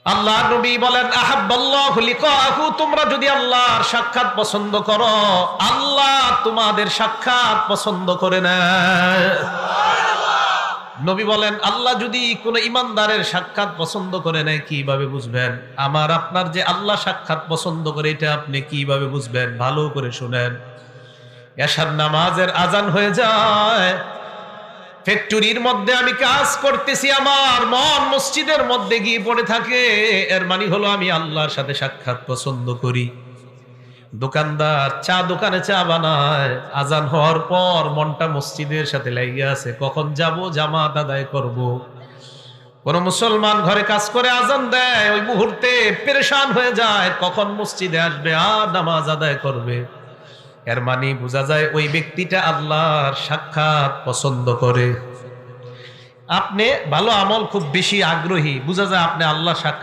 আল্লাহ নবী বলেন আহাব্বাল্লাহু লিকাহু, তোমরা যদি আল্লাহর সাক্ষাৎ পছন্দ করো, আল্লাহ তোমাদের সাক্ষাৎ পছন্দ করে নেয়। নবী বলেন আল্লাহ যদি কোন ইমানদারের সাক্ষাৎ পছন্দ করে নেয়, কিভাবে বুঝবেন? আমার আপনার যে আল্লাহ সাক্ষাৎ পছন্দ করে, এটা আপনি কিভাবে বুঝবেন? ভালো করে শুনেন। এশার নামাজের আজান হয়ে যায়, ফ্যাক্টরির মধ্যে আমি কাজ করতেছি, আমার মন মসজিদের মধ্যে গিয়ে পড়ে থাকে, এর মানে হলো আমি আল্লাহর সাথে সাক্ষাৎ পছন্দ করি। দোকানদার চা দোকানে চা বানায়, আজান হওয়ার পর মনটা মসজিদের সাথে লেগে আছে, কখন যাব জামাত আদায় করব। কোন মুসলমান ঘরে কাজ করে আজান দেয়, ওই মুহূর্তে পেরেশান হয়ে যায়, কখন মসজিদে আসবে আর নামাজ আদায় করবে। এর মানে বোঝা যায় ওই ব্যক্তিটা আল্লাহর সাক্ষাৎ পছন্দ করে। আপনি ভালো আমল খুব বেশি আগ্রহী, বোঝা যায় আপনি আল্লাহ সাক্ষাৎ